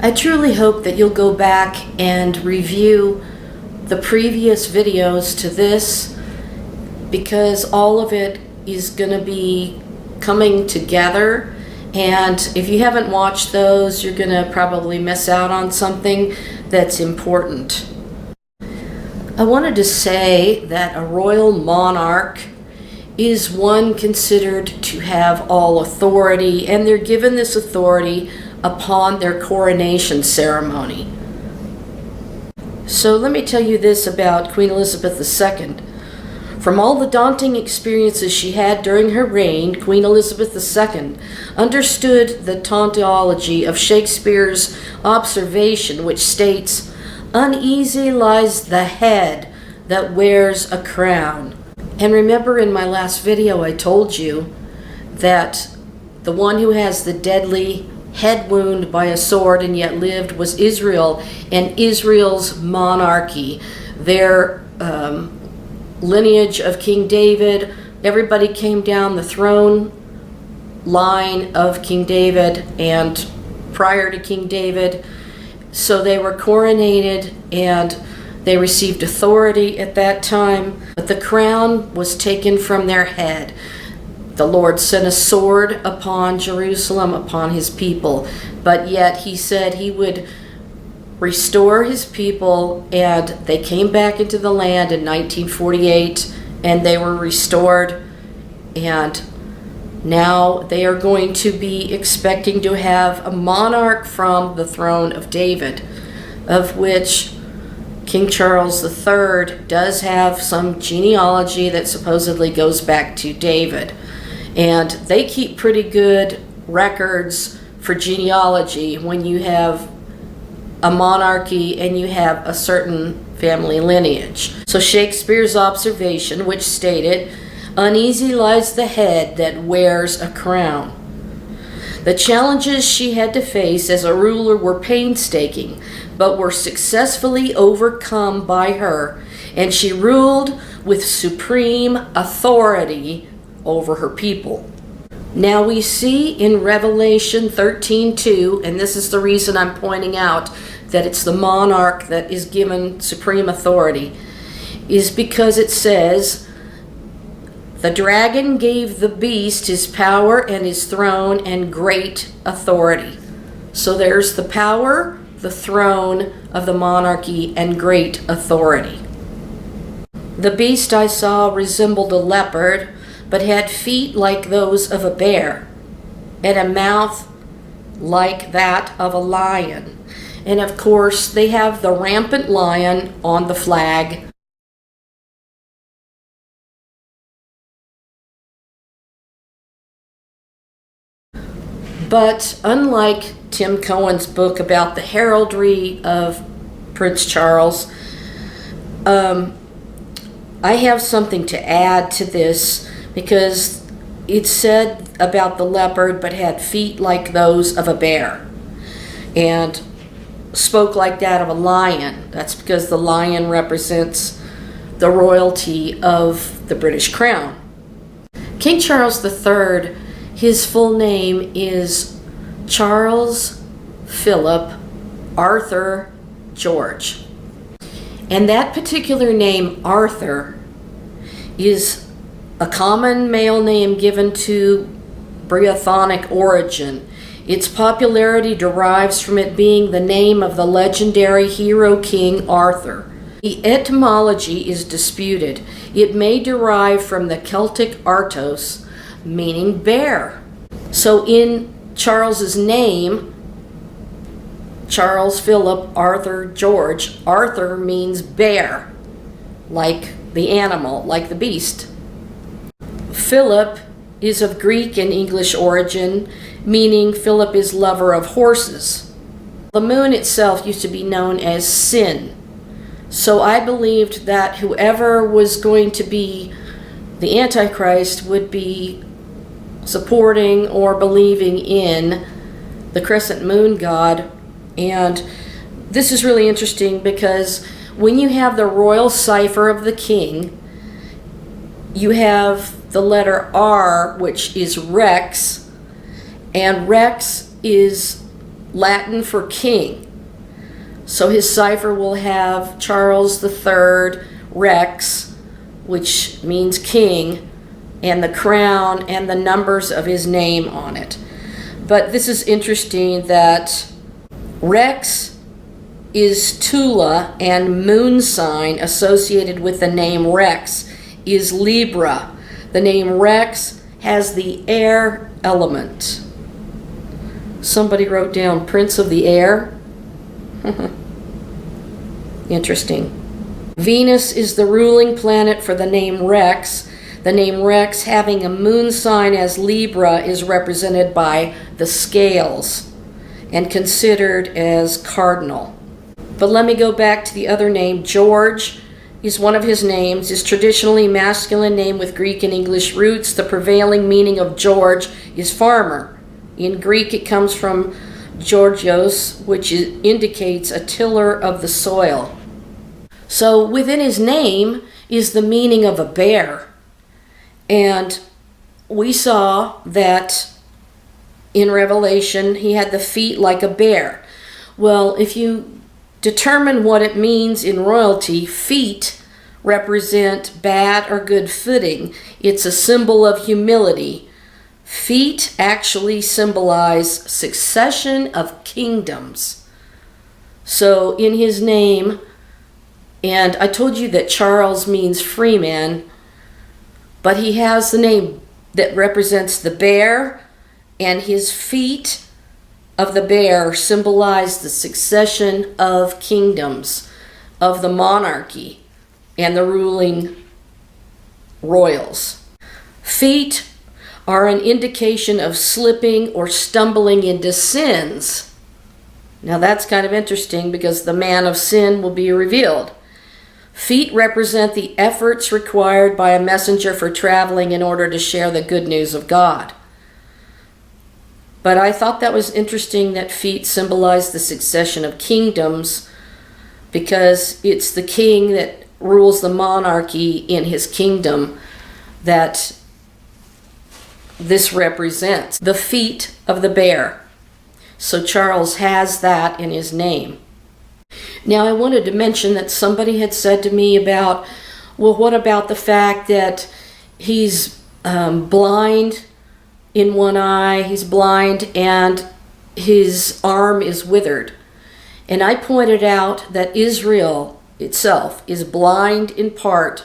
I truly hope that you'll go back and review the previous videos to this, because all of it is going to be coming together. And if you haven't watched those, you're going to probably miss out on something that's important. I wanted to say that a royal monarch is one considered to have all authority, and they're given this authority upon their coronation ceremony. So let me tell you this about Queen Elizabeth II. From all the daunting experiences she had during her reign, Queen Elizabeth II understood the tautology of Shakespeare's observation, which states, "Uneasy lies the head that wears a crown." And remember, in my last video I told you that the one who has the deadly head wound by a sword and yet lived was Israel, and Israel's monarchy, their lineage of King David. Everybody came down the throne line of King David and prior to King David. So they were coronated and they received authority at that time, but the crown was taken from their head. The Lord sent a sword upon Jerusalem, upon his people, but yet he said he would restore his people, and they came back into the land in 1948, and they were restored, and now they are going to be expecting to have a monarch from the throne of David, of which King Charles III does have some genealogy that supposedly goes back to David. And they keep pretty good records for genealogy when you have a monarchy and you have a certain family lineage. So Shakespeare's observation, which stated, "Uneasy lies the head that wears a crown." The challenges she had to face as a ruler were painstaking, but were successfully overcome by her, and she ruled with supreme authority over her people. Now we see in Revelation 13:2, and this is the reason I'm pointing out that it's the monarch that is given supreme authority, is because it says, "The dragon gave the beast his power and his throne and great authority." So there's the power, the throne of the monarchy, and great authority. "The beast I saw resembled a leopard, but had feet like those of a bear, and a mouth like that of a lion." And of course, they have the rampant lion on the flag. But unlike Tim Cohen's book about the heraldry of Prince Charles, I have something to add to this, because it said about the leopard, but had feet like those of a bear, and spoke like that of a lion. That's because the lion represents the royalty of the British crown. King Charles III, his full name is Charles Philip Arthur George. And that particular name, Arthur, is a common male name given to Brythonic origin. Its popularity derives from it being the name of the legendary hero King Arthur. The etymology is disputed. It may derive from the Celtic artos, meaning bear. So in Charles's name, Charles Philip Arthur George, Arthur means bear, like the animal, like the beast. Philip is of Greek and English origin, meaning Philip is lover of horses. The moon itself used to be known as Sin. So I believed that whoever was going to be the Antichrist would be supporting or believing in the crescent moon god. And this is really interesting because when you have the royal cipher of the king, you have the letter R, which is Rex, and Rex is Latin for king. So his cipher will have Charles III Rex, which means king, and the crown and the numbers of his name on it. But this is interesting that Rex is Tula, and moon sign associated with the name Rex is Libra. The name Rex has the air element. Somebody wrote down Prince of the Air. Interesting. Venus is the ruling planet for the name Rex. The name Rex, having a moon sign as Libra, is represented by the scales and considered as cardinal. But let me go back to the other name. George is one of his names, is traditionally masculine name with Greek and English roots. The prevailing meaning of George is farmer. In Greek, it comes from Georgios, which indicates a tiller of the soil. So within his name is the meaning of a bear. And we saw that in Revelation, he had the feet like a bear. Well, if you determine what it means in royalty, feet represent bad or good footing. It's a symbol of humility. Feet actually symbolize succession of kingdoms. So in his name, and I told you that Charles means free man, but he has the name that represents the bear, and his feet of the bear symbolize the succession of kingdoms, of the monarchy and the ruling royals. Feet are an indication of slipping or stumbling into sins. Now that's kind of interesting because the man of sin will be revealed. Feet represent the efforts required by a messenger for traveling in order to share the good news of God. But I thought that was interesting that feet symbolize the succession of kingdoms, because it's the king that rules the monarchy in his kingdom that this represents. The feet of the bear. So Charles has that in his name. Now I wanted to mention that somebody had said to me about, well, what about the fact that he's blind in one eye, he's blind, and his arm is withered. And I pointed out that Israel itself is blind in part.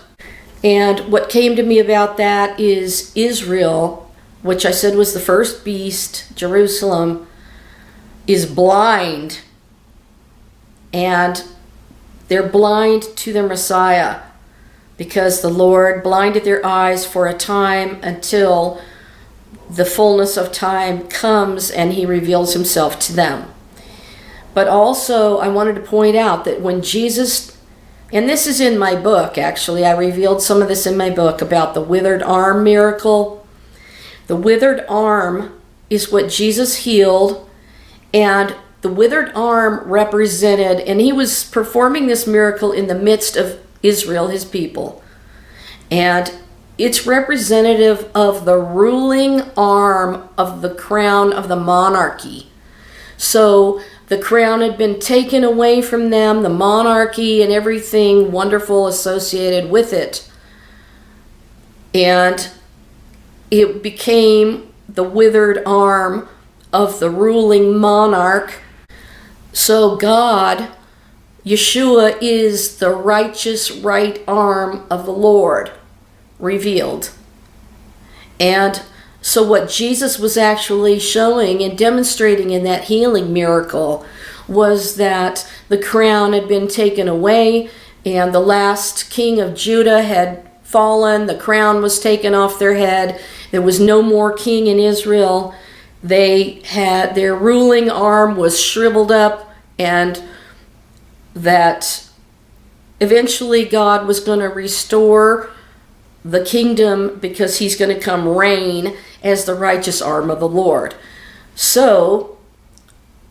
And what came to me about that is Israel, which I said was the first beast, Jerusalem, is blind. And they're blind to their Messiah because the Lord blinded their eyes for a time until the fullness of time comes and he reveals himself to them. But also I wanted to point out that when Jesus, and this is in my book actually, I revealed some of this in my book about the withered arm miracle. The withered arm is what Jesus healed, and the withered arm represented, and he was performing this miracle in the midst of Israel, his people. And it's representative of the ruling arm of the crown of the monarchy. So the crown had been taken away from them, the monarchy and everything wonderful associated with it. And it became the withered arm of the ruling monarch. So God, Yeshua, is the righteous right arm of the Lord revealed. And so what Jesus was actually showing and demonstrating in that healing miracle was that the crown had been taken away and the last king of Judah had fallen. The crown was taken off their head. There was no more king in Israel. They had, their ruling arm was shriveled up, and that eventually God was going to restore the kingdom because he's going to come reign as the righteous arm of the Lord. So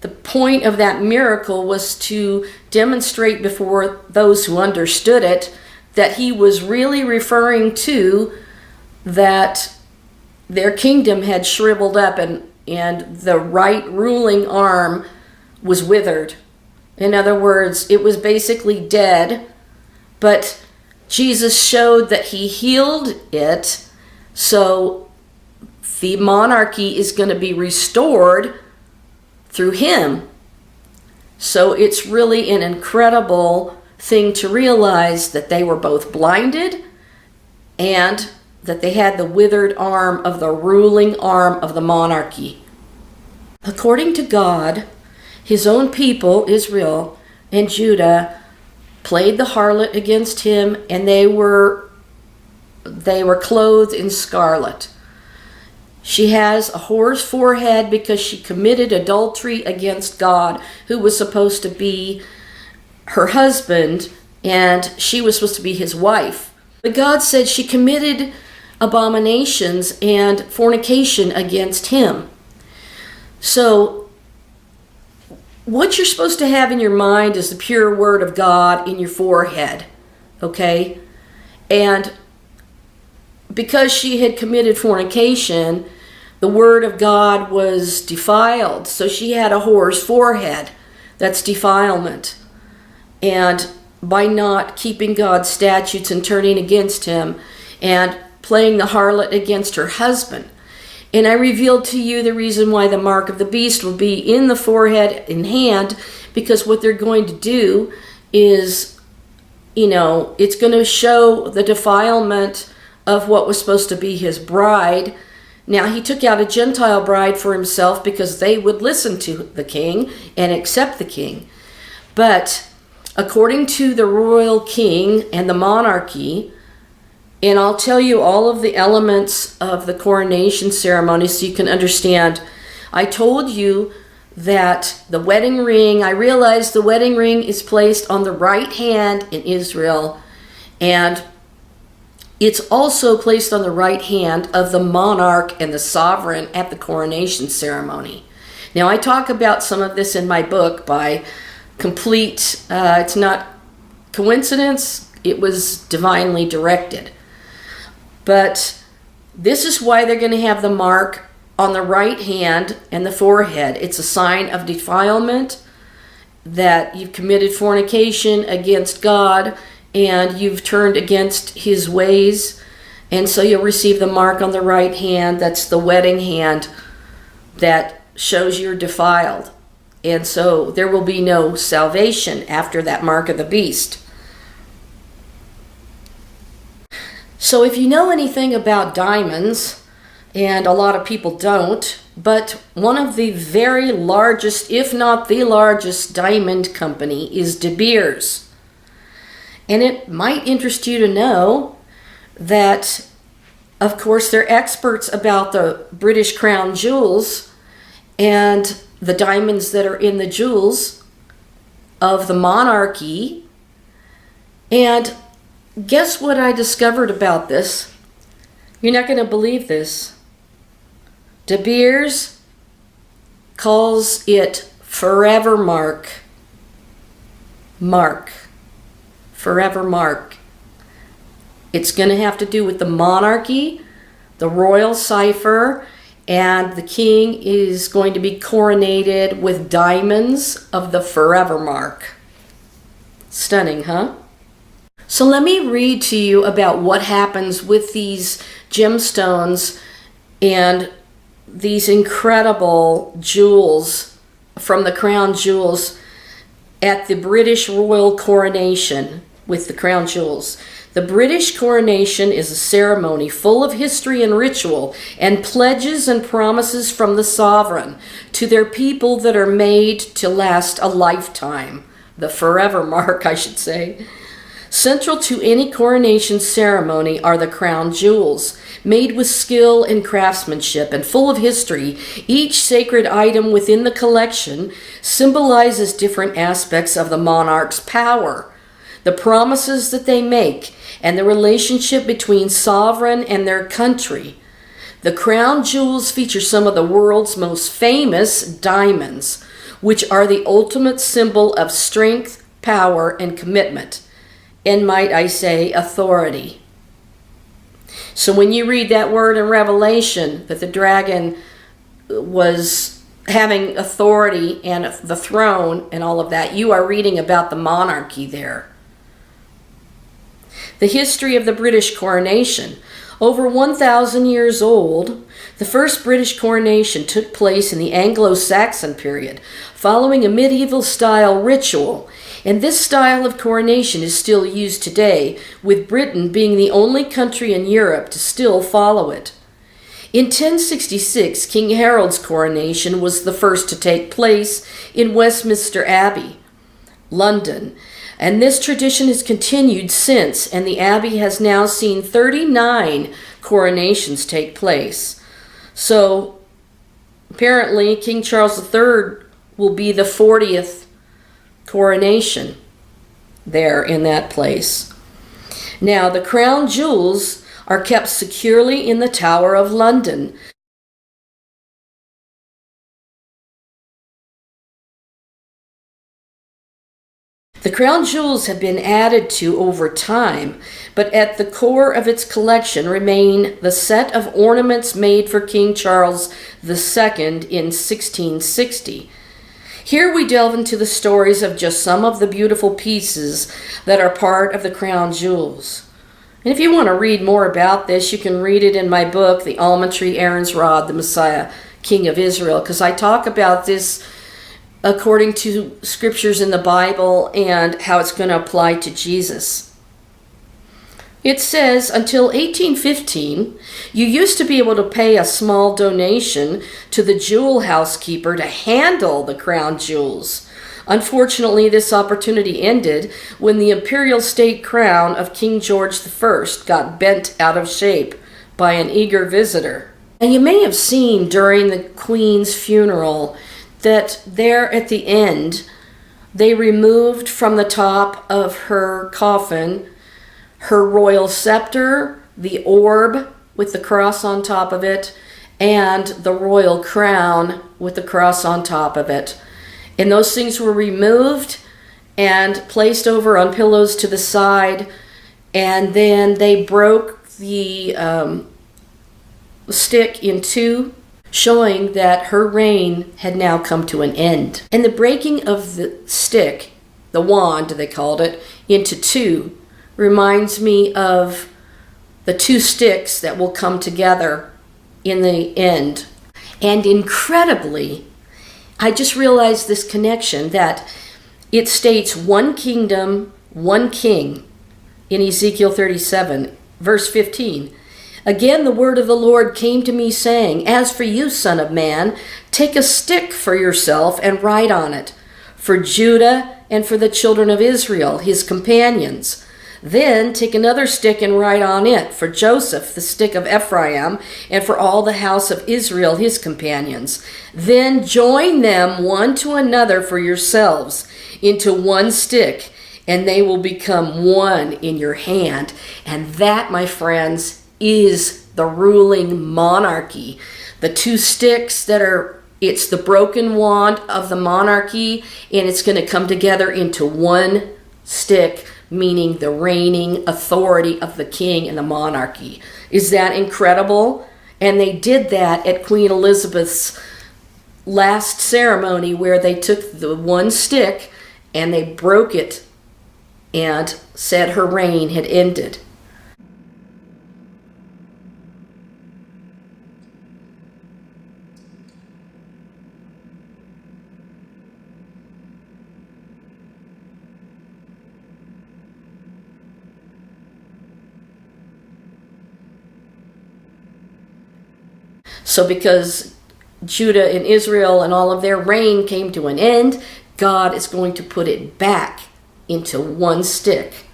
the point of that miracle was to demonstrate before those who understood it that he was really referring to that their kingdom had shriveled up, and the right ruling arm was withered. In other words, it was basically dead, but Jesus showed that he healed it, so the monarchy is going to be restored through him. So it's really an incredible thing to realize that they were both blinded and that they had the withered arm of the ruling arm of the monarchy. According to God, his own people, Israel and Judah, played the harlot against him, and they were clothed in scarlet. She has a whore's forehead because she committed adultery against God, who was supposed to be her husband, and she was supposed to be his wife. But God said she committed abominations and fornication against him. So what you're supposed to have in your mind is the pure word of God in your forehead, okay? And because she had committed fornication, the word of God was defiled. So she had a whore's forehead. That's defilement. And by not keeping God's statutes and turning against him and playing the harlot against her husband. And I revealed to you the reason why the mark of the beast will be in the forehead and hand, because what they're going to do is, it's going to show the defilement of what was supposed to be his bride. Now, he took out a Gentile bride for himself because they would listen to the king and accept the king. But according to the royal king and the monarchy, and I'll tell you all of the elements of the coronation ceremony so you can understand. I told you that the wedding ring, I realized the wedding ring is placed on the right hand in Israel, and it's also placed on the right hand of the monarch and the sovereign at the coronation ceremony. Now, I talk about some of this in my book by complete, it's not coincidence, it was divinely directed. But this is why they're going to have the mark on the right hand and the forehead. It's a sign of defilement, that you've committed fornication against God and you've turned against his ways. And so you'll receive the mark on the right hand. That's the wedding hand that shows you're defiled. And so there will be no salvation after that mark of the beast. So if you know anything about diamonds, and a lot of people don't, but one of the very largest, if not the largest diamond company is De Beers. And it might interest you to know that, of course, they're experts about the British crown jewels and the diamonds that are in the jewels of the monarchy. And guess what I discovered about this? You're not going to believe this. De Beers calls it forever mark. Mark. Forever mark. It's going to have to do with the monarchy, the royal cipher, and the king is going to be coronated with diamonds of the forever mark. Stunning, huh? So let me read to you about what happens with these gemstones and these incredible jewels from the crown jewels at the British royal coronation with the crown jewels. The British coronation is a ceremony full of history and ritual and pledges and promises from the sovereign to their people that are made to last a lifetime. The forever mark, I should say. Central to any coronation ceremony are the crown jewels, made with skill and craftsmanship and full of history. Each sacred item within the collection symbolizes different aspects of the monarch's power, the promises that they make, and the relationship between sovereign and their country. The crown jewels feature some of the world's most famous diamonds, which are the ultimate symbol of strength, power, and commitment. And might I say, authority. So when you read that word in Revelation, that the dragon was having authority and the throne and all of that. You are reading about the monarchy there. The history of the British coronation. Over 1,000 years old, the first British coronation took place in the Anglo-Saxon period, following a medieval-style ritual. And this style of coronation is still used today, with Britain being the only country in Europe to still follow it. In 1066, King Harold's coronation was the first to take place in Westminster Abbey, London, and this tradition has continued since, and the Abbey has now seen 39 coronations take place. So, apparently, King Charles III will be the 40th coronation there in that place. Now, the crown jewels are kept securely in the Tower of London. The crown jewels have been added to over time, but at the core of its collection remain the set of ornaments made for King Charles II in 1660. Here we delve into the stories of just some of the beautiful pieces that are part of the crown jewels. And if you want to read more about this, you can read it in my book, The Almond Tree, Aaron's Rod, the Messiah, King of Israel, because I talk about this according to scriptures in the Bible and how it's going to apply to Jesus. It says, until 1815, you used to be able to pay a small donation to the jewel housekeeper to handle the crown jewels. Unfortunately, this opportunity ended when the imperial state crown of King George I got bent out of shape by an eager visitor. And you may have seen during the Queen's funeral that there at the end, they removed from the top of her coffin her royal scepter, the orb with the cross on top of it, and the royal crown with the cross on top of it. And those things were removed and placed over on pillows to the side, and then they broke the stick in two, showing that her reign had now come to an end. And the breaking of the stick, the wand they called it, into two reminds me of the two sticks that will come together in the end. And incredibly, I just realized this connection that it states one kingdom, one king in Ezekiel 37, verse 15. Again, the word of the Lord came to me saying, as for you, son of man, take a stick for yourself and write on it, for Judah and for the children of Israel, his companions. Then take another stick and write on it, for Joseph, the stick of Ephraim, and for all the house of Israel, his companions. Then join them one to another for yourselves into one stick, and they will become one in your hand. And that, my friends, is the ruling monarchy. The two sticks that are, it's the broken wand of the monarchy, and it's going to come together into one stick, meaning the reigning authority of the king and the monarchy. Is that incredible? And they did that at Queen Elizabeth's last ceremony, where they took the one stick and they broke it and said her reign had ended. So because Judah and Israel and all of their reign came to an end, God is going to put it back into one stick.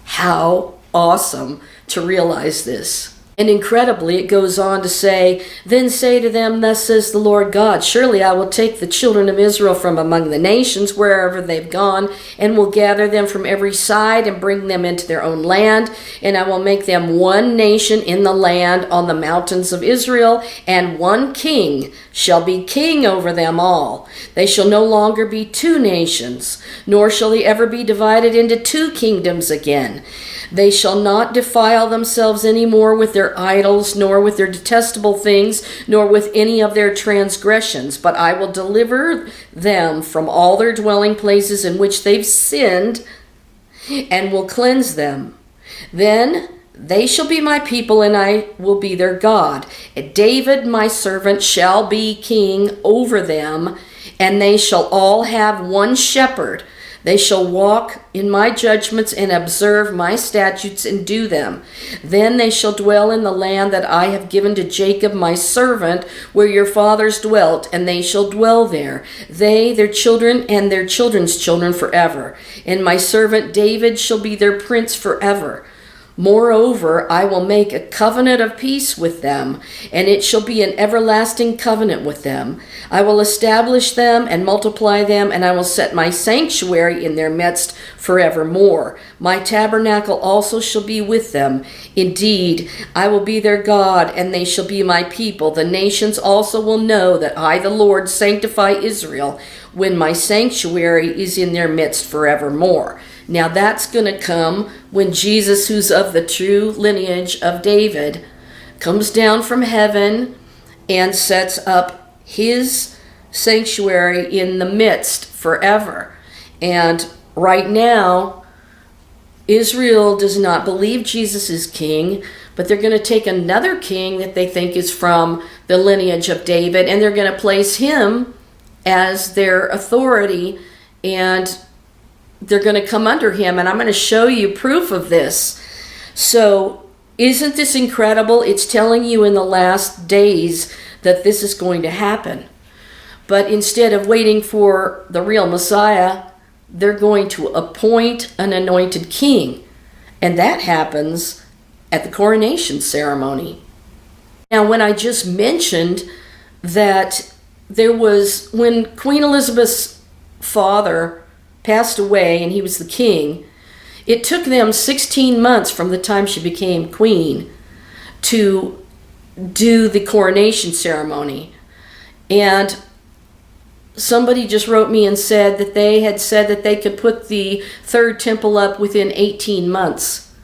How awesome to realize this. And incredibly, it goes on to say, then say to them, thus says the Lord God, surely I will take the children of Israel from among the nations, wherever they've gone, and will gather them from every side and bring them into their own land. And I will make them one nation in the land on the mountains of Israel, and one king shall be king over them all. They shall no longer be two nations, nor shall they ever be divided into two kingdoms again. They shall not defile themselves any more with their their idols, nor with their detestable things, nor with any of their transgressions. But I will deliver them from all their dwelling places in which they've sinned, and will cleanse them. Then they shall be my people, and I will be their God. David my servant shall be king over them, and they shall all have one shepherd. They shall walk in my judgments and observe my statutes and do them. Then they shall dwell in the land that I have given to Jacob my servant, where your fathers dwelt, and they shall dwell there, they, their children, and their children's children forever. And my servant David shall be their prince forever. Moreover, I will make a covenant of peace with them, and it shall be an everlasting covenant with them. I will establish them and multiply them, and I will set my sanctuary in their midst forevermore. My tabernacle also shall be with them. Indeed, I will be their God, and they shall be my people. The nations also will know that I, the Lord, sanctify Israel, when my sanctuary is in their midst forevermore. Now that's going to come when Jesus, who's of the true lineage of David, comes down from heaven and sets up his sanctuary in the midst forever. And right now, Israel does not believe Jesus is king, but they're going to take another king that they think is from the lineage of David, and they're going to place him as their authority, and they're going to come under him, and I'm going to show you proof of this. So isn't this incredible? It's telling you in the last days that this is going to happen. But instead of waiting for the real Messiah, they're going to appoint an anointed king. And that happens at the coronation ceremony. Now, when I just mentioned that there was, when Queen Elizabeth's father passed away and he was the king, it took them 16 months from the time she became queen to do the coronation ceremony. And somebody just wrote me and said that they had said that they could put the third temple up within 18 months.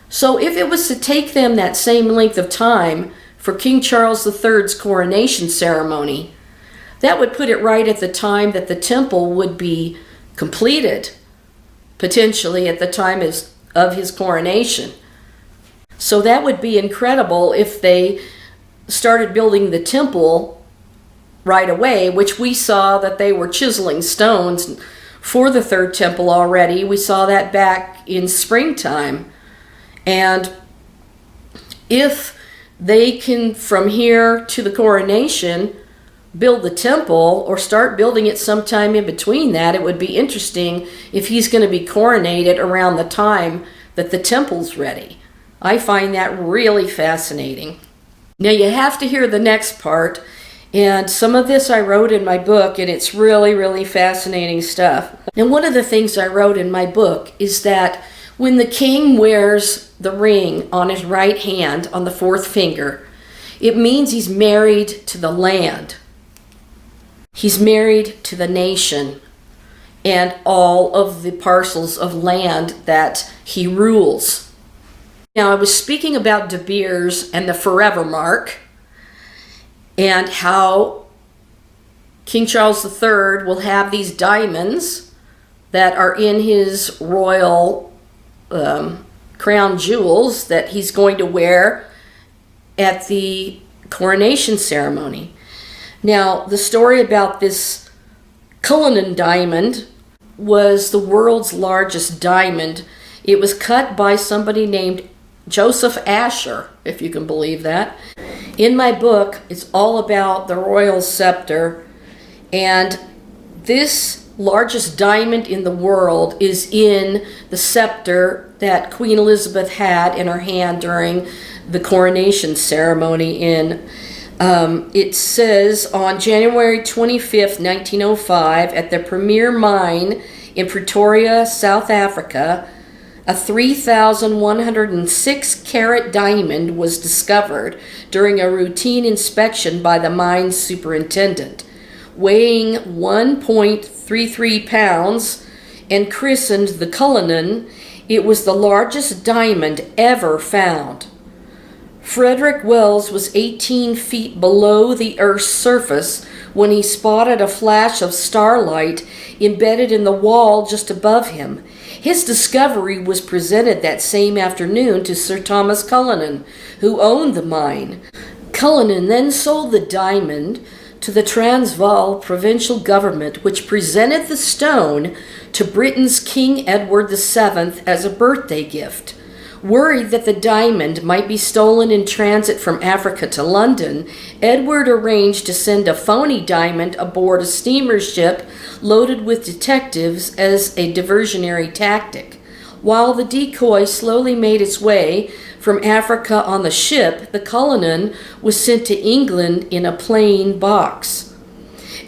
So if it was to take them that same length of time for King Charles III's coronation ceremony, that would put it right at the time that the temple would be completed, potentially at the time of his coronation. So that would be incredible if they started building the temple right away, which we saw that they were chiseling stones for the third temple already. We saw that back in springtime. And if they can, from here to the coronation, build the temple or start building it sometime in between that, it would be interesting if he's going to be coronated around the time that the temple's ready. I find that really fascinating. Now you have to hear the next part, and some of this I wrote in my book, and it's really, really fascinating stuff. And one of the things I wrote in my book is that when the king wears the ring on his right hand on the fourth finger, it means he's married to the land. He's married to the nation and all of the parcels of land that he rules. Now, I was speaking about De Beers and the forever mark, and how King Charles III will have these diamonds that are in his royal crown jewels that he's going to wear at the coronation ceremony. Now, the story about this Cullinan diamond was the world's largest diamond. It was cut by somebody named Joseph Asher, if you can believe that. In my book, it's all about the royal scepter, and this largest diamond in the world is in the scepter that Queen Elizabeth had in her hand during the coronation ceremony it says, on January 25th, 1905, at the Premier Mine in Pretoria, South Africa, a 3,106 carat diamond was discovered during a routine inspection by the mine's superintendent. Weighing 1.33 pounds and christened the Cullinan, it was the largest diamond ever found. Frederick Wells was 18 feet below the Earth's surface when he spotted a flash of starlight embedded in the wall just above him. His discovery was presented that same afternoon to Sir Thomas Cullinan, who owned the mine. Cullinan then sold the diamond to the Transvaal provincial government, which presented the stone to Britain's King Edward VII as a birthday gift. Worried that the diamond might be stolen in transit from Africa to London, Edward arranged to send a phony diamond aboard a steamer ship loaded with detectives as a diversionary tactic. While the decoy slowly made its way from Africa on the ship, the Cullinan was sent to England in a plain box.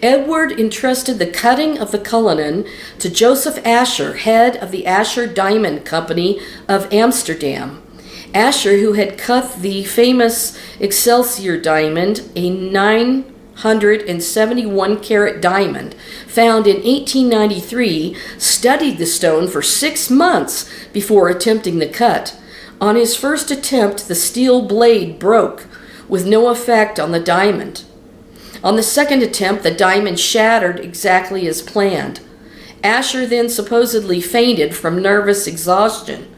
Edward entrusted the cutting of the Cullinan to Joseph Asher, head of the Asher Diamond Company of Amsterdam. Asher, who had cut the famous Excelsior diamond, a 971-carat diamond, found in 1893, studied the stone for 6 months before attempting the cut. On his first attempt, the steel blade broke, with no effect on the diamond. On the second attempt, the diamond shattered exactly as planned. Asher then supposedly fainted from nervous exhaustion.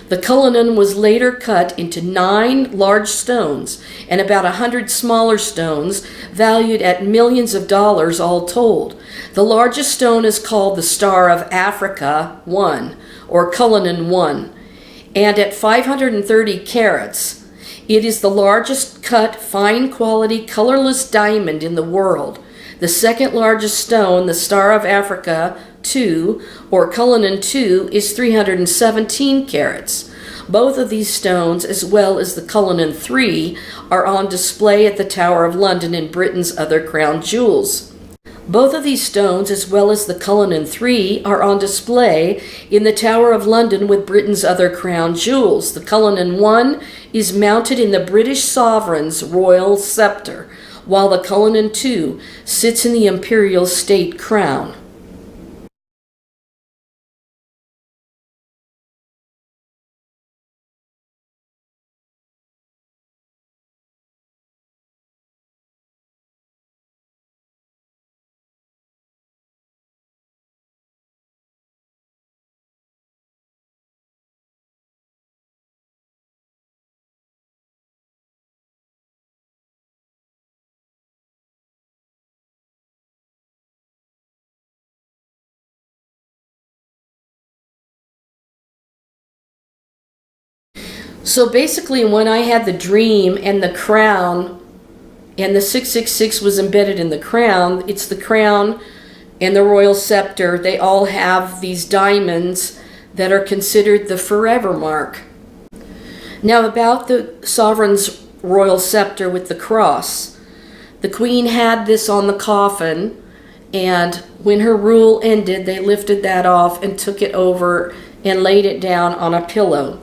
The Cullinan was later cut into 9 large stones and about 100 smaller stones valued at millions of dollars all told. The largest stone is called the Star of Africa I, or Cullinan I, and at 530 carats, it is the largest cut, fine-quality, colorless diamond in the world. The second largest stone, the Star of Africa II, or Cullinan II, is 317 carats. Both of these stones, as well as the Cullinan III, are on display at the Tower of London and Britain's other crown jewels. Both of these stones, as well as the Cullinan III, are on display in the Tower of London with Britain's other crown jewels. The Cullinan I is mounted in the British sovereign's royal scepter, while the Cullinan II sits in the imperial state crown. So basically, when I had the dream and the crown, and the 666 was embedded in the crown, it's the crown and the royal scepter. They all have these diamonds that are considered the forever mark. Now, about the sovereign's royal scepter with the cross. The queen had this on the coffin, and when her rule ended, they lifted that off and took it over and laid it down on a pillow.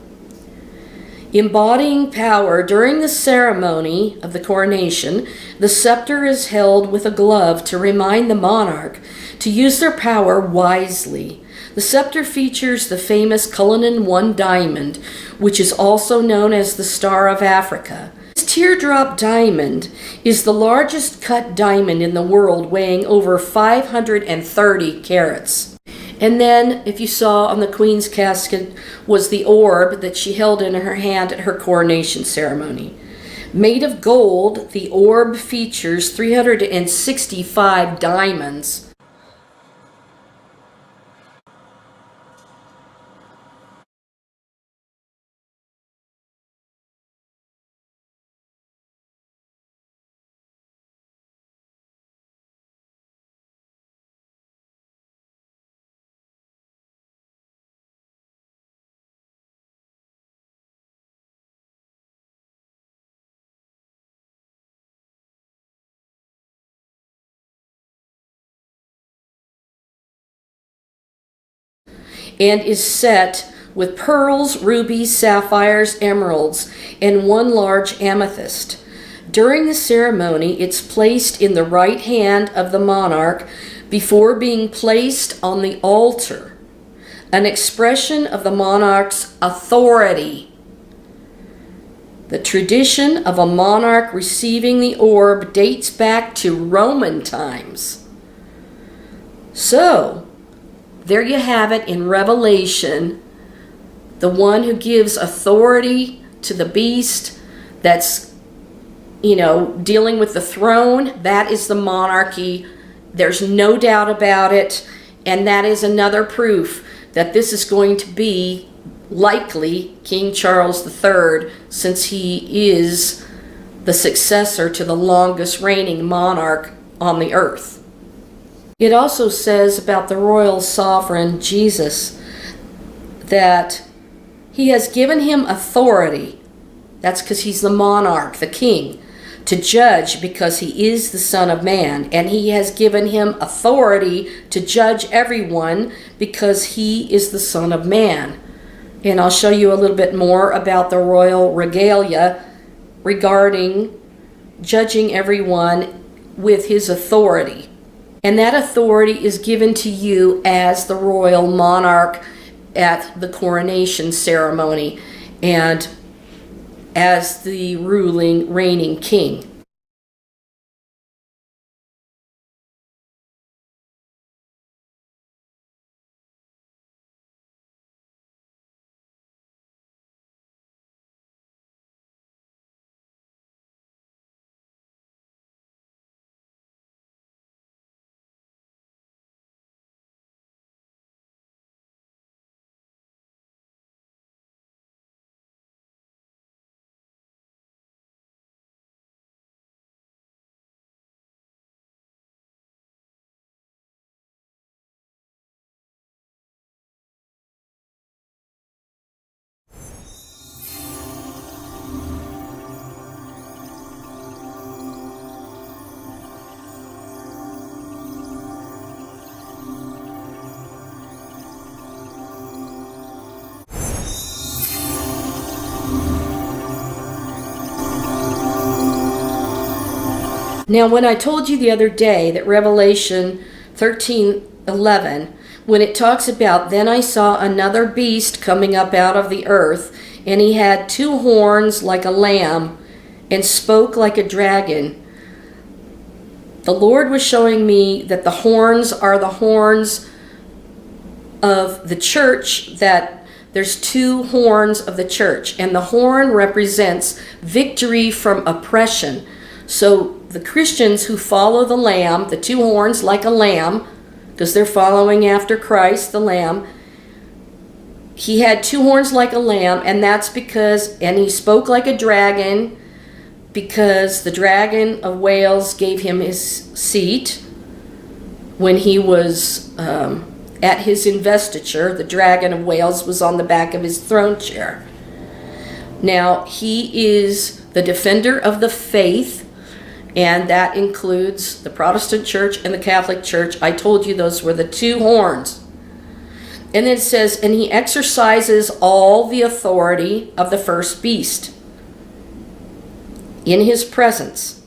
Embodying power, during the ceremony of the coronation, the scepter is held with a glove to remind the monarch to use their power wisely. The scepter features the famous Cullinan I diamond, which is also known as the Star of Africa. This teardrop diamond is the largest cut diamond in the world, weighing over 530 carats. And then, if you saw on the Queen's casket, was the orb that she held in her hand at her coronation ceremony. Made of gold, the orb features 365 diamonds. And is set with pearls, rubies, sapphires, emeralds, and one large amethyst. During the ceremony, it's placed in the right hand of the monarch before being placed on the altar, an expression of the monarch's authority. The tradition of a monarch receiving the orb dates back to Roman times. So, there you have it in Revelation. The one who gives authority to the beast that's, dealing with the throne, that is the monarchy. There's no doubt about it. And that is another proof that this is going to be likely King Charles III, since he is the successor to the longest reigning monarch on the earth. It also says about the royal sovereign Jesus that he has given him authority. That's because he's the monarch, the king, to judge, because he is the Son of Man. And he has given him authority to judge everyone because he is the Son of Man. And I'll show you a little bit more about the royal regalia regarding judging everyone with his authority. And that authority is given to you as the royal monarch at the coronation ceremony and as the reigning king. Now, when I told you the other day that Revelation 13:11, when it talks about, then I saw another beast coming up out of the earth, and he had 2 horns like a lamb, and spoke like a dragon. The Lord was showing me that the horns are the horns of the church, that there's 2 horns of the church, and the horn represents victory from oppression. So the Christians who follow the Lamb, the 2 horns like a lamb, because they're following after Christ, the Lamb, he had 2 horns like a lamb, and that's because, and he spoke like a dragon, because the dragon of Wales gave him his seat when he was at his investiture. The dragon of Wales was on the back of his throne chair. Now, he is the defender of the faith, and that includes the Protestant church and the Catholic church. I told you those were the 2 horns. And then it says, and he exercises all the authority of the first beast in his presence,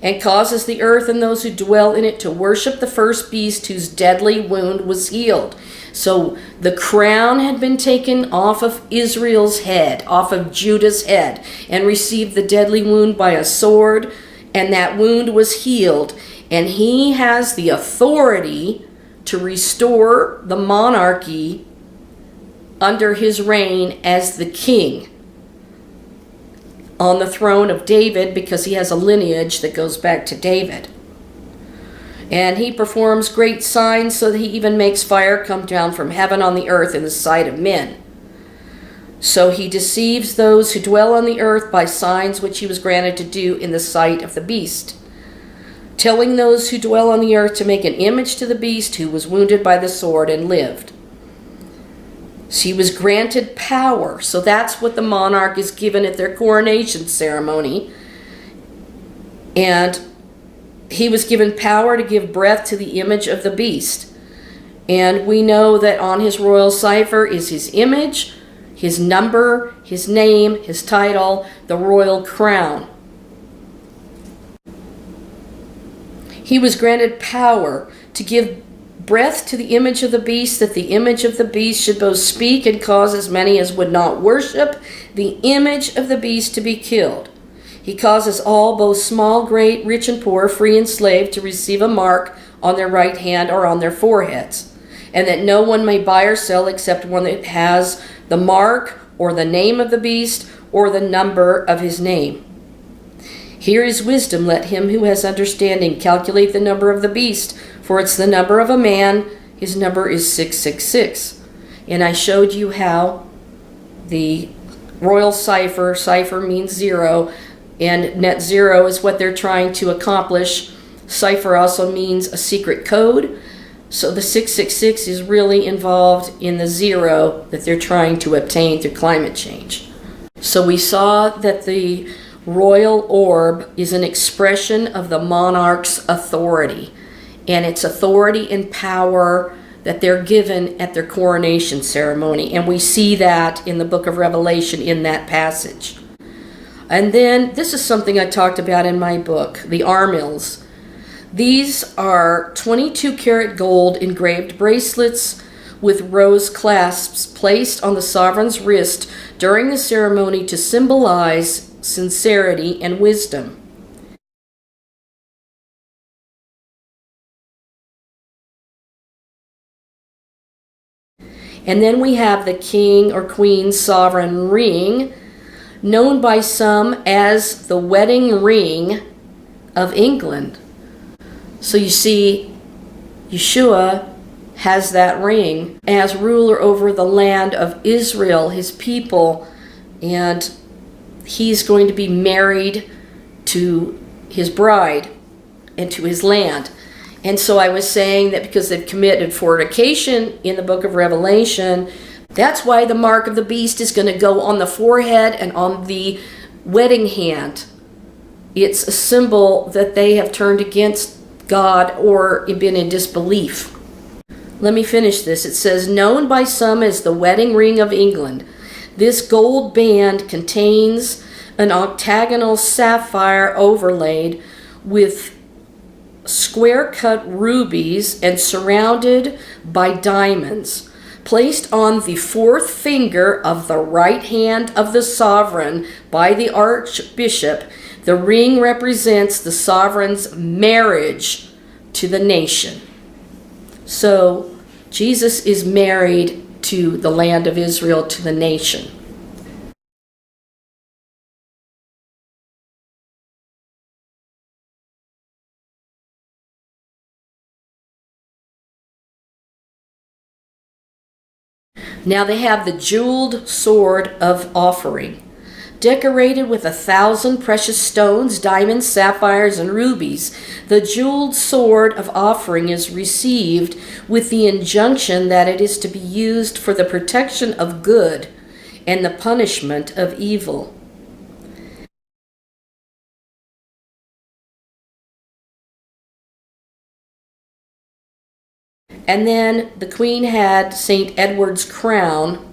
and causes the earth and those who dwell in it to worship the first beast whose deadly wound was healed. So the crown had been taken off of Israel's head, off of Judah's head, and received the deadly wound by a sword, and that wound was healed. And he has the authority to restore the monarchy under his reign as the king on the throne of David, because he has a lineage that goes back to David. And he performs great signs, so that he even makes fire come down from heaven on the earth in the sight of men. So he deceives those who dwell on the earth by signs which he was granted to do in the sight of the beast, telling those who dwell on the earth to make an image to the beast who was wounded by the sword and lived. So he was granted power. So that's what the monarch is given at their coronation ceremony. And he was given power to give breath to the image of the beast. And we know that on his royal cipher is his image, his number, his name, his title, the royal crown. He was granted power to give breath to the image of the beast, that the image of the beast should both speak and cause as many as would not worship the image of the beast to be killed. He causes all, both small, great, rich and poor, free and slave, to receive a mark on their right hand or on their foreheads, and that no one may buy or sell except one that has the mark or the name of the beast or the number of his name. Here is wisdom. Let him who has understanding calculate the number of the beast, for it's the number of a man. His number is 666. And I showed you how the royal cipher means zero, and net zero is what they're trying to accomplish. Cipher also means a secret code. So the 666 is really involved in the zero that they're trying to obtain through climate change. So we saw that the royal orb is an expression of the monarch's authority, and it's authority and power that they're given at their coronation ceremony. And we see that in the book of Revelation in that passage. And then this is something I talked about in my book, the armils. These are 22-karat gold engraved bracelets with rose clasps placed on the sovereign's wrist during the ceremony to symbolize sincerity and wisdom. And then we have the king or queen's sovereign ring, known by some as the wedding ring of England. So you see, Yeshua has that ring as ruler over the land of Israel, his people, and he's going to be married to his bride and to his land. And so I was saying that because they've committed fornication in the book of Revelation, that's why the mark of the beast is going to go on the forehead and on the wedding hand. It's a symbol that they have turned against God or been in disbelief. Let me finish this. It says, known by some as the wedding ring of England. This gold band contains an octagonal sapphire overlaid with square-cut rubies and surrounded by diamonds, placed on the fourth finger of the right hand of the sovereign by the archbishop. The ring represents the sovereign's marriage to the nation. So Jesus is married to the land of Israel, to the nation. Now they have the jeweled sword of offering, decorated with 1,000 precious stones, diamonds, sapphires, and rubies. The jeweled sword of offering is received with the injunction that it is to be used for the protection of good and the punishment of evil. And then the queen had St. Edward's crown,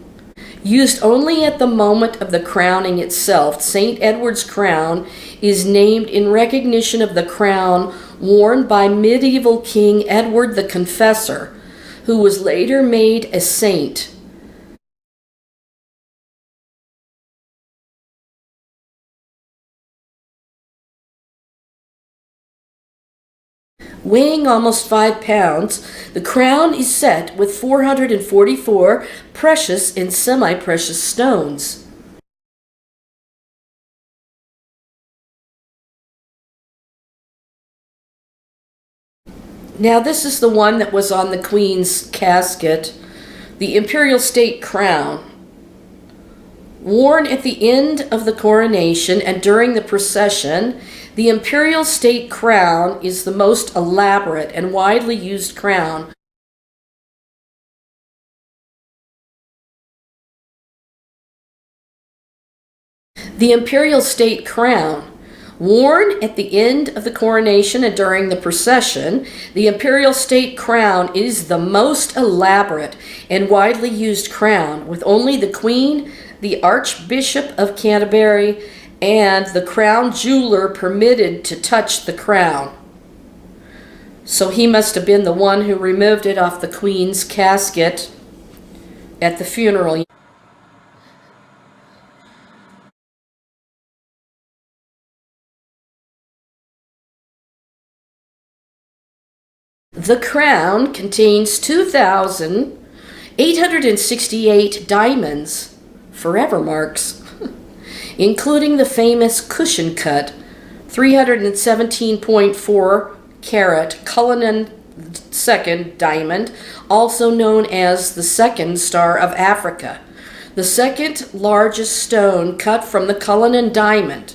used only at the moment of the crowning itself. St. Edward's crown is named in recognition of the crown worn by medieval King Edward the Confessor, who was later made a saint. Weighing almost 5 pounds, the crown is set with 444 precious and semi-precious stones. Now this is the one that was on the Queen's casket, the imperial state crown. Worn at the end of the coronation and during the procession, the imperial state crown is the most elaborate and widely used crown. The imperial state crown, worn at the end of the coronation and during the procession, the imperial state crown is the most elaborate and widely used crown, with only the Queen, the Archbishop of Canterbury, and the crown jeweler permitted to touch the crown. So he must have been the one who removed it off the Queen's casket at the funeral. The crown contains 2,868 diamonds, forever marks, including the famous cushion cut 317.4 carat Cullinan II diamond, also known as the second star of Africa, the second largest stone cut from the Cullinan diamond.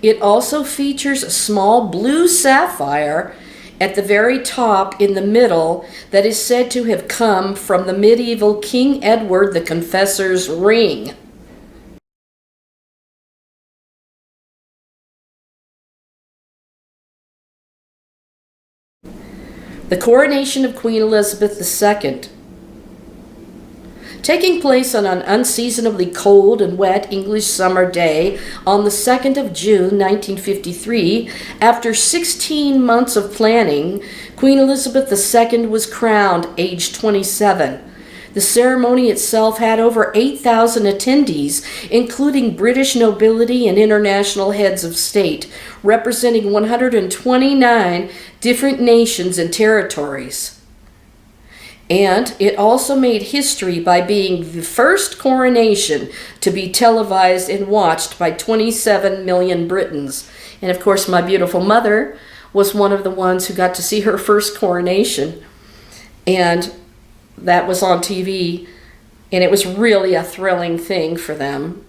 It also features a small blue sapphire at the very top in the middle that is said to have come from the medieval King Edward the Confessor's ring. The coronation of Queen Elizabeth II. Taking place on an unseasonably cold and wet English summer day on the 2nd of June 1953, after 16 months of planning, Queen Elizabeth II was crowned, aged 27. The ceremony itself had over 8,000 attendees, including British nobility and international heads of state, representing 129 different nations and territories. And it also made history by being the first coronation to be televised and watched by 27 million Britons. And of course, my beautiful mother was one of the ones who got to see her first coronation. And that was on TV. And it was really a thrilling thing for them,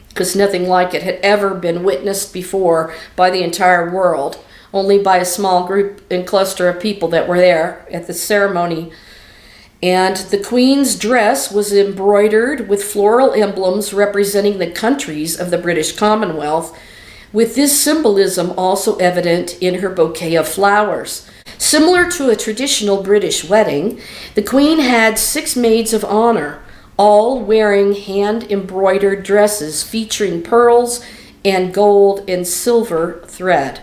because nothing like it had ever been witnessed before by the entire world, only by a small group and cluster of people that were there at the ceremony. And the Queen's dress was embroidered with floral emblems representing the countries of the British Commonwealth, with this symbolism also evident in her bouquet of flowers. Similar to a traditional British wedding, the Queen had 6 maids of honor, all wearing hand-embroidered dresses featuring pearls and gold and silver thread.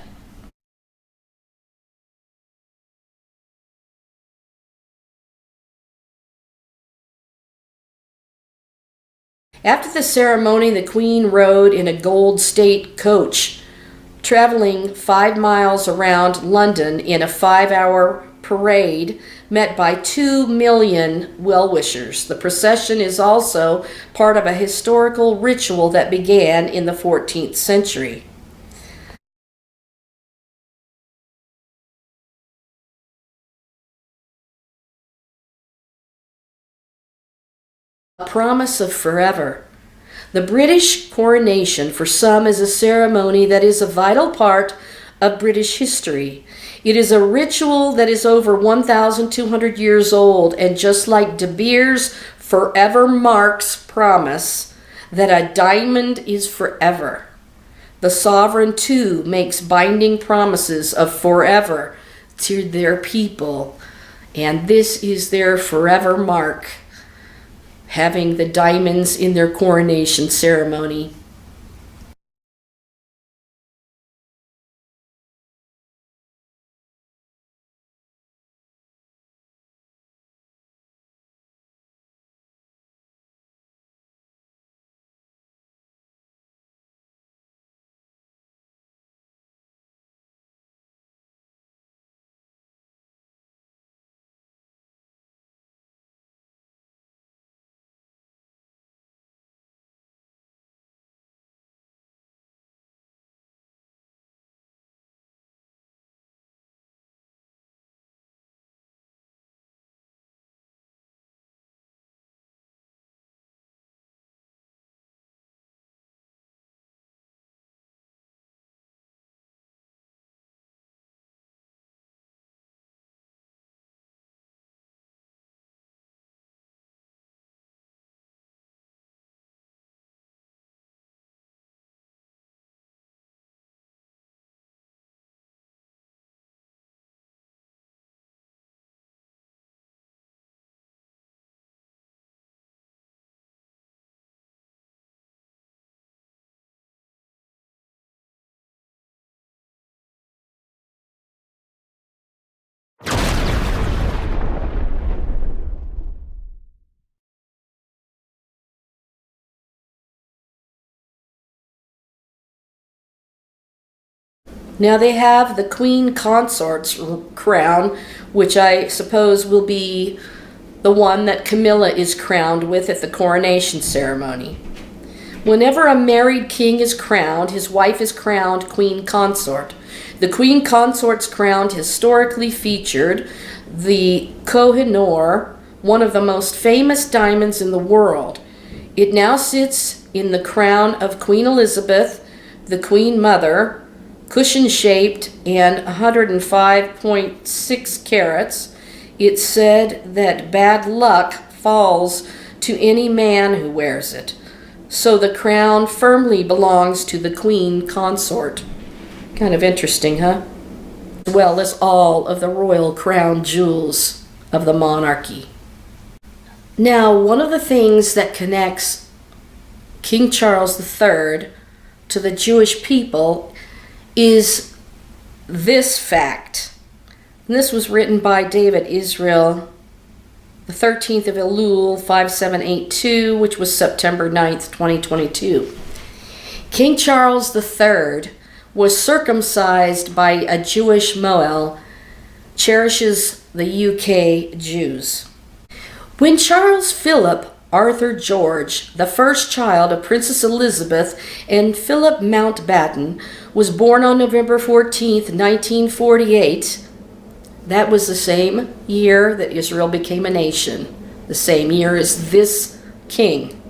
After the ceremony, the Queen rode in a gold state coach, traveling 5 miles around London in a 5-hour parade met by 2 million well-wishers. The procession is also part of a historical ritual that began in the 14th century. A promise of forever. The British coronation for some is a ceremony that is a vital part of British history. It is a ritual that is over 1,200 years old, and just like De Beers forever marks promise that a diamond is forever, the sovereign too makes binding promises of forever to their people, and this is their forever mark, having the diamonds in their coronation ceremony. Now they have the Queen Consort's crown, which I suppose will be the one that Camilla is crowned with at the coronation ceremony. Whenever a married king is crowned, his wife is crowned Queen Consort. The Queen Consort's crown historically featured the Koh-i-Noor, one of the most famous diamonds in the world. It now sits in the crown of Queen Elizabeth, the Queen Mother, cushion-shaped and 105.6 carats. It's said that bad luck falls to any man who wears it. So the crown firmly belongs to the Queen Consort. Kind of interesting, huh? As well as all of the royal crown jewels of the monarchy. Now, one of the things that connects King Charles III to the Jewish people is this fact. And this was written by David Israel, the 13th of Elul, 5782, which was September 9th, 2022. King Charles III was circumcised by a Jewish Moel, cherishes the UK Jews. When Charles Philip Arthur George, the first child of Princess Elizabeth and Philip Mountbatten, was born on November 14th, 1948, that was the same year that Israel became a nation, the same year as this king.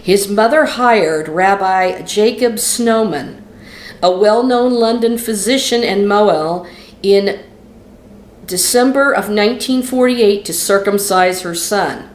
His mother hired Rabbi Jacob Snowman, a well-known London physician and Moel, in December of 1948 to circumcise her son.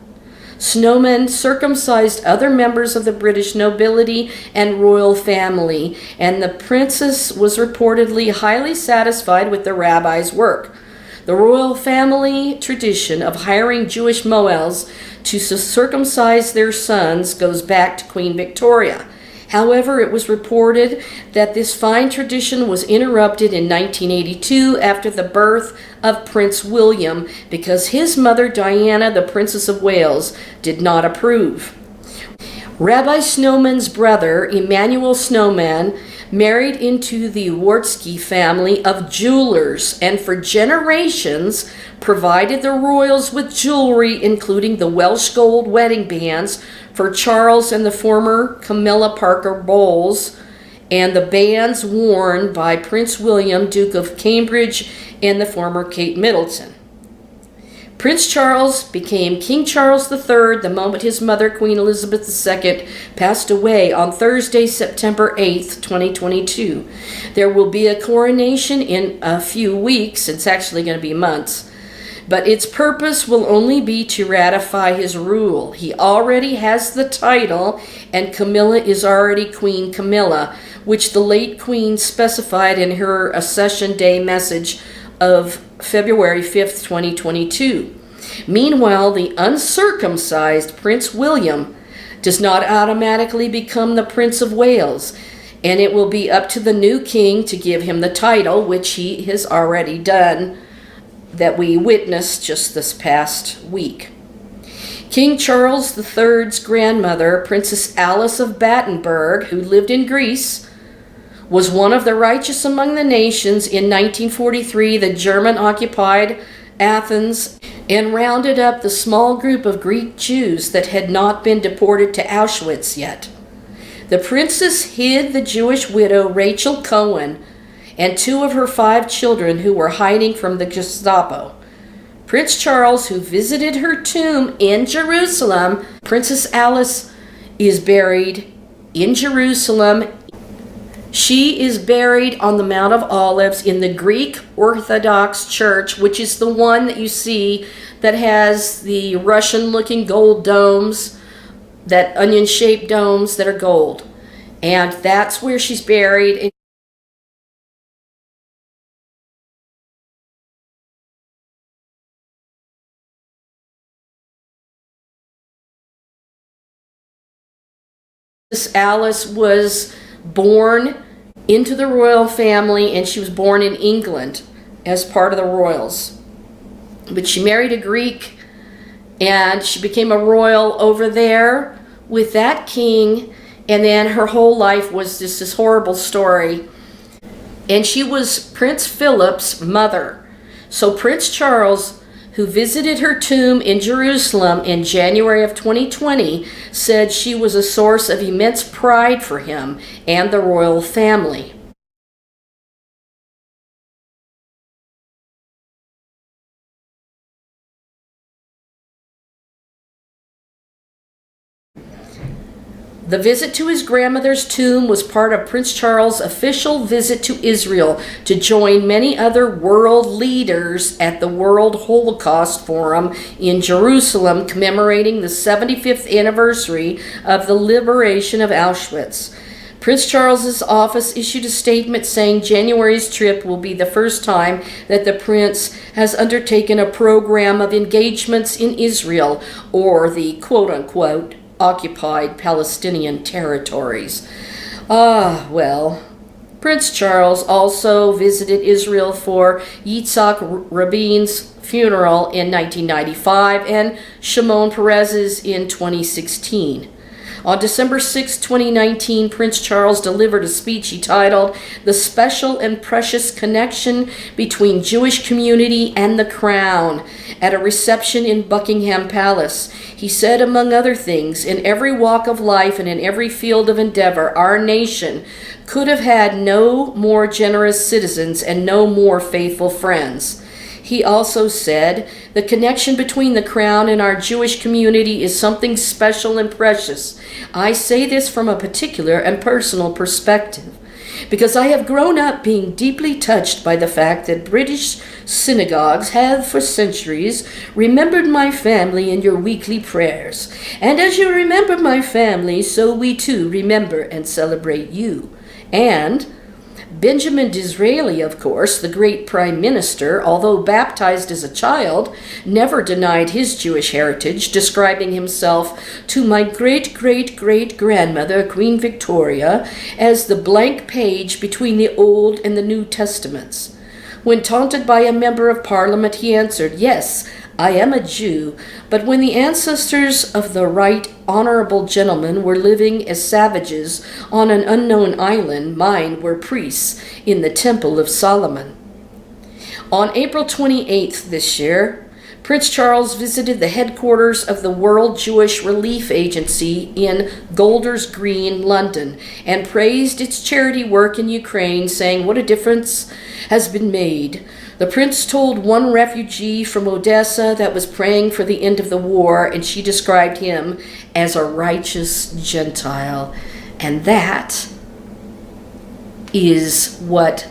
Snowman circumcised other members of the British nobility and royal family, and the princess was reportedly highly satisfied with the rabbi's work. The royal family tradition of hiring Jewish Moels to circumcise their sons goes back to Queen Victoria. However, it was reported that this fine tradition was interrupted in 1982 after the birth of Prince William because his mother Diana, the Princess of Wales, did not approve. Rabbi Snowman's brother, Emmanuel Snowman, married into the Wartsky family of jewelers and for generations provided the royals with jewelry, including the Welsh gold wedding bands for Charles and the former Camilla Parker Bowles, and the bands worn by Prince William, Duke of Cambridge, and the former Kate Middleton. Prince Charles became King Charles III the moment his mother, Queen Elizabeth II, passed away on Thursday, September 8th, 2022. There will be a coronation in a few weeks. It's actually going to be months. But its purpose will only be to ratify his rule. He already has the title, and Camilla is already Queen Camilla, which the late Queen specified in her Accession Day message of February 5th, 2022. Meanwhile, the uncircumcised Prince William does not automatically become the Prince of Wales, and it will be up to the new king to give him the title, which he has already done, that we witnessed just this past week. King Charles III's grandmother, Princess Alice of Battenberg, who lived in Greece, was one of the righteous among the nations. In 1943, the German occupied Athens and rounded up the small group of Greek Jews that had not been deported to Auschwitz yet. The princess hid the Jewish widow Rachel Cohen and 2 of her 5 children who were hiding from the Gestapo. Prince Charles, who visited her tomb in Jerusalem, Princess Alice is buried in Jerusalem. She is buried on the Mount of Olives in the Greek Orthodox Church, which is the one that you see that has the Russian-looking gold domes, that onion-shaped domes that are gold. And that's where she's buried. Alice was born into the royal family, and she was born in England as part of the royals. But she married a Greek, and she became a royal over there with that king, and then her whole life was just this horrible story. and she was Prince Philip's mother. So Prince Charles, who visited her tomb in Jerusalem in January of 2020, said she was a source of immense pride for him and the royal family. The visit to his grandmother's tomb was part of Prince Charles' official visit to Israel to join many other world leaders at the World Holocaust Forum in Jerusalem, commemorating the 75th anniversary of the liberation of Auschwitz. Prince Charles's office issued a statement saying January's trip will be the first time that the prince has undertaken a program of engagements in Israel, or the quote-unquote occupied Palestinian territories. Well, Prince Charles also visited Israel for Yitzhak Rabin's funeral in 1995 and Shimon Peres's in 2016. On December 6, 2019, Prince Charles delivered a speech he titled "The Special and Precious Connection Between Jewish Community and the Crown" at a reception in Buckingham Palace. He said, among other things, in every walk of life and in every field of endeavor, our nation could have had no more generous citizens and no more faithful friends. He also said, the connection between the crown and our Jewish community is something special and precious. I say this from a particular and personal perspective, because I have grown up being deeply touched by the fact that British synagogues have for centuries remembered my family in your weekly prayers. And as you remember my family, so we too remember and celebrate you. And Benjamin Disraeli, of course, the great prime minister, although baptized as a child, never denied his Jewish heritage, describing himself to my great-great-great-grandmother, Queen Victoria, as the blank page between the Old and the New Testaments. When taunted by a member of Parliament, he answered, "Yes, I am a Jew, but when the ancestors of the right honorable gentleman were living as savages on an unknown island, mine were priests in the Temple of Solomon." On April 28th this year, Prince Charles visited the headquarters of the World Jewish Relief Agency in Golders Green, London, and praised its charity work in Ukraine, saying what a difference has been made. The prince told one refugee from Odessa that was praying for the end of the war, and she described him as a righteous Gentile. And that is what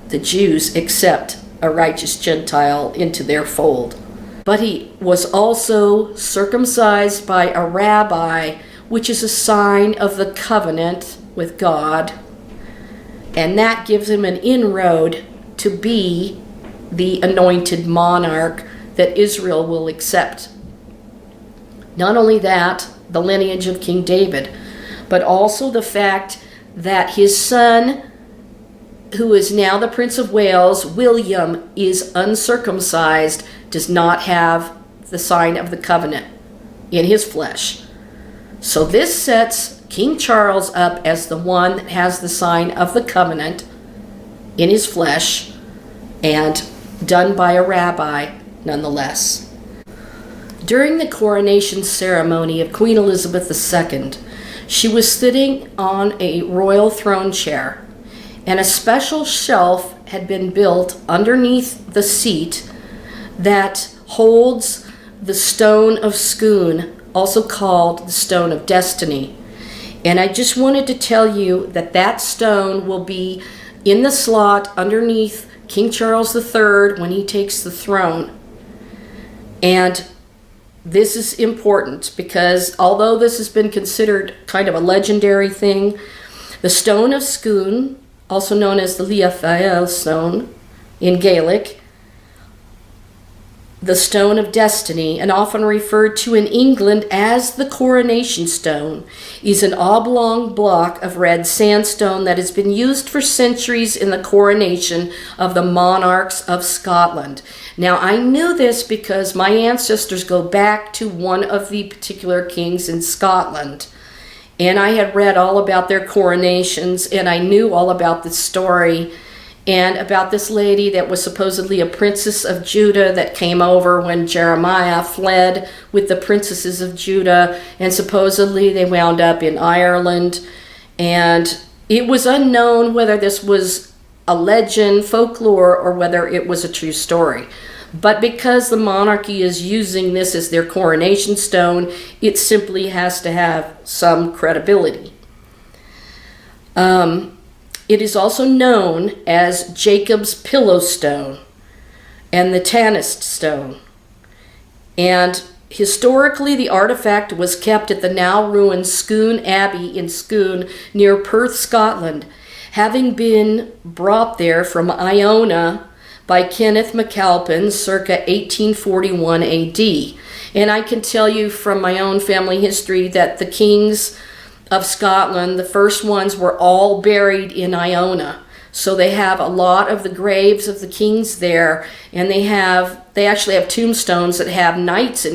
the Jews accept, a righteous Gentile into their fold. But he was also circumcised by a rabbi, which is a sign of the covenant with God. And that gives him an inroad to be the anointed monarch that Israel will accept. Not only that, the lineage of King David, but also the fact that his son, who is now the Prince of Wales, William, is uncircumcised, does not have the sign of the covenant in his flesh. So this sets King Charles up as the one that has the sign of the covenant in his flesh, and done by a rabbi nonetheless. During the coronation ceremony of Queen Elizabeth II, she was sitting on a royal throne chair, and a special shelf had been built underneath the seat that holds the Stone of Scone, also called the Stone of Destiny. And I just wanted to tell you that that stone will be in the slot underneath King Charles III when he takes the throne. And this is important because although this has been considered kind of a legendary thing, the Stone of Scone, also known as the Liafael stone in Gaelic, the Stone of Destiny, and often referred to in England as the Coronation Stone, is an oblong block of red sandstone that has been used for centuries in the coronation of the monarchs of Scotland. Now, I knew this because my ancestors go back to one of the particular kings in Scotland, and I had read all about their coronations, and I knew all about the story. and about this lady that was supposedly a princess of Judah that came over when Jeremiah fled with the princesses of Judah, and supposedly they wound up in Ireland. And it was unknown whether this was a legend, folklore, or whether it was a true story. But because the monarchy is using this as their coronation stone, it simply has to have some credibility. It is also known as Jacob's pillow stone and the Tanist stone. And historically, the artifact was kept at the now ruined Scone Abbey in Scone near Perth, Scotland, having been brought there from Iona by Kenneth MacAlpin circa 1841 AD. And I can tell you from my own family history that the kings of Scotland, the first ones, were all buried in Iona. So they have a lot of the graves of the kings there, and they actually have tombstones that have knights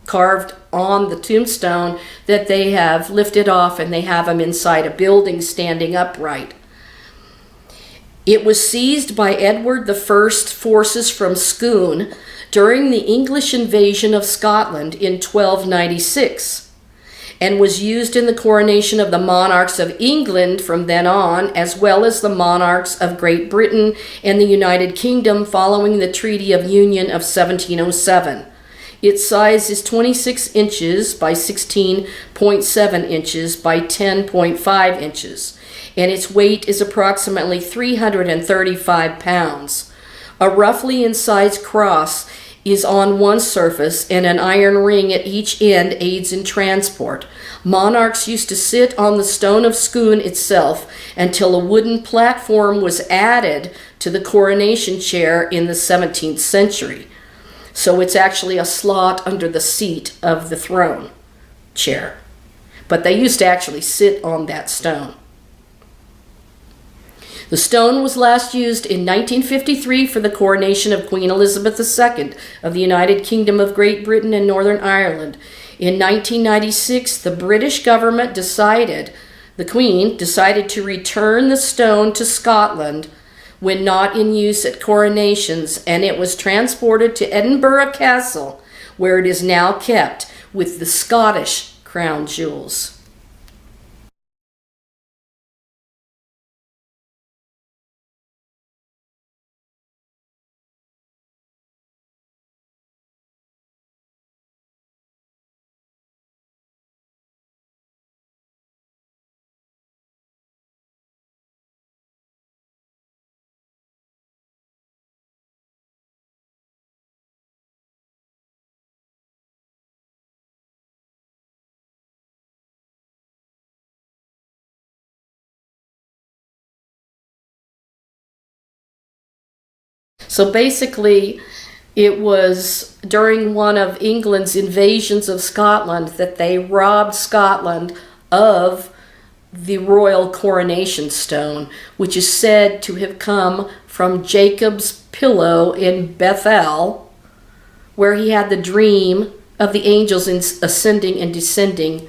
carved on the tombstone that they have lifted off, and they have them inside a building standing upright. It was seized by Edward I's forces from Scone during the English invasion of Scotland in 1296, and was used in the coronation of the monarchs of England from then on, as well as the monarchs of Great Britain and the United Kingdom following the Treaty of Union of 1707. Its size is 26 inches by 16.7 inches by 10.5 inches, and its weight is approximately 335 pounds. A roughly incised cross is on one surface, and an iron ring at each end aids in transport. Monarchs used to sit on the stone of Scone itself until a wooden platform was added to the coronation chair in the 17th century. So it's actually a slot under the seat of the throne chair. But they used to actually sit on that stone. The stone was last used in 1953 for the coronation of Queen Elizabeth II of the United Kingdom of Great Britain and Northern Ireland. In 1996, the British government the Queen decided to return the stone to Scotland when not in use at coronations, and it was transported to Edinburgh Castle, where it is now kept with the Scottish crown jewels. So basically, it was during one of England's invasions of Scotland that they robbed Scotland of the royal coronation stone, which is said to have come from Jacob's pillow in Bethel, where he had the dream of the angels ascending and descending.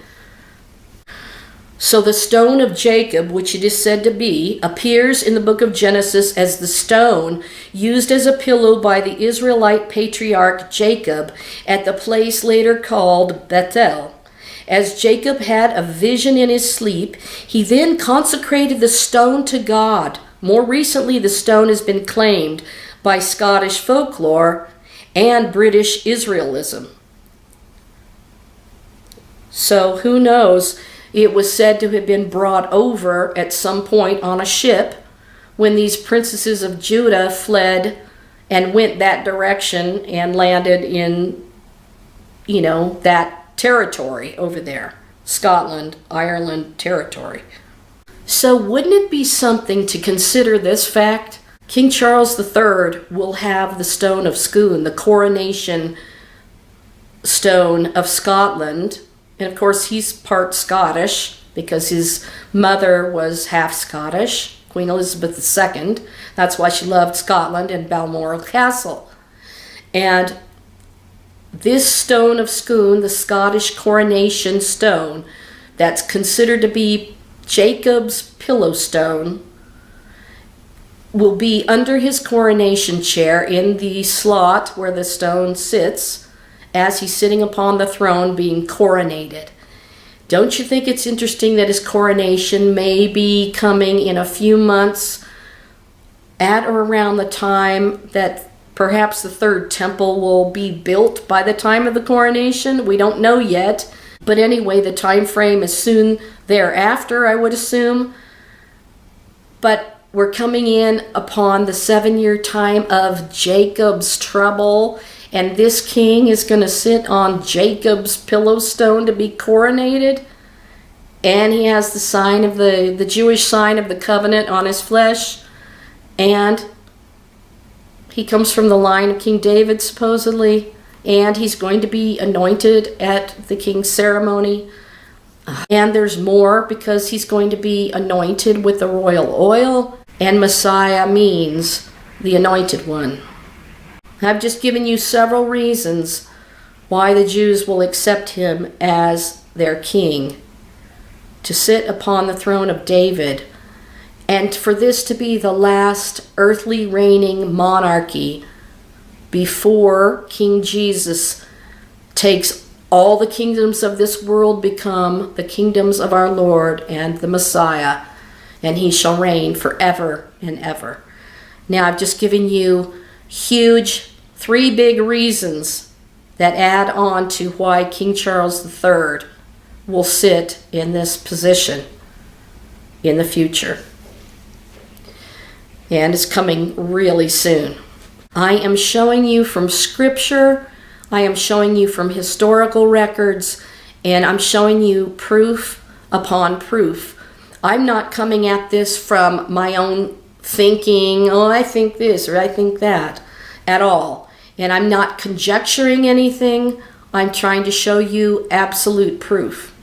So the stone of Jacob, which it is said to be, appears in the book of Genesis as the stone used as a pillow by the Israelite patriarch Jacob at the place later called Bethel. As Jacob had a vision in his sleep, he then consecrated the stone to God. More recently, the stone has been claimed by Scottish folklore and British Israelism. So who knows? It was said to have been brought over at some point on a ship when these princesses of Judah fled and went that direction and landed in, that territory over there, Scotland, Ireland territory. So wouldn't it be something to consider this fact? King Charles III will have the stone of Scone, the coronation stone of Scotland. And of course, he's part Scottish because his mother was half Scottish, Queen Elizabeth II. That's why she loved Scotland and Balmoral Castle. And this stone of Scone, the Scottish coronation stone, that's considered to be Jacob's pillow stone, will be under his coronation chair in the slot where the stone sits as he's sitting upon the throne being coronated. Don't you think it's interesting that his coronation may be coming in a few months at or around the time that perhaps the third temple will be built by the time of the coronation? We don't know yet. But anyway, the time frame is soon thereafter, I would assume. But we're coming in upon the 7-year time of Jacob's trouble, and this king is going to sit on Jacob's pillow stone to be coronated, and he has the sign of the Jewish sign of the covenant on his flesh, and he comes from the line of King David, supposedly, and he's going to be anointed at the king's ceremony. And there's more, because he's going to be anointed with the royal oil, and Messiah means the anointed one. I've just given you several reasons why the Jews will accept him as their king, to sit upon the throne of David, and for this to be the last earthly reigning monarchy before King Jesus takes all the kingdoms of this world, become the kingdoms of our Lord and the Messiah, and he shall reign forever and ever. Now, I've just given you huge 3 big reasons that add on to why King Charles III will sit in this position in the future. And it's coming really soon. I am showing you from Scripture, I am showing you from historical records, and I'm showing you proof upon proof. I'm not coming at this from my own thinking, oh, I think this or I think that, at all. And I'm not conjecturing anything. I'm trying to show you absolute proof.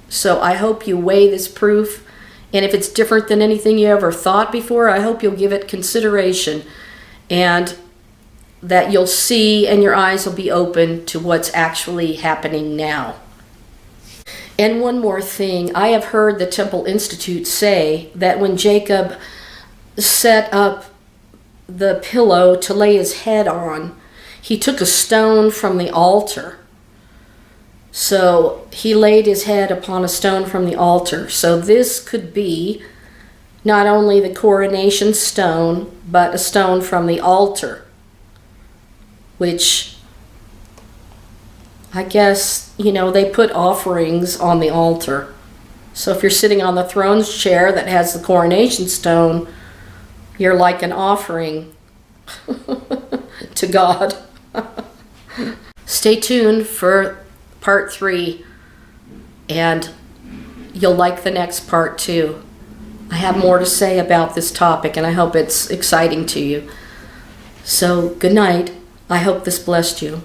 So I hope you weigh this proof, and if it's different than anything you ever thought before, I hope you'll give it consideration, and that you'll see and your eyes will be open to what's actually happening now. And one more thing, I have heard the Temple Institute say that when Jacob set up the pillow to lay his head on, he took a stone from the altar. So he laid his head upon a stone from the altar. So this could be not only the coronation stone, but a stone from the altar, which I guess, they put offerings on the altar. So if you're sitting on the throne's chair that has the coronation stone, you're like an offering to God. Stay tuned for part 3, and you'll like the next part too. I have more to say about this topic, and I hope it's exciting to you. So, good night. I hope this blessed you.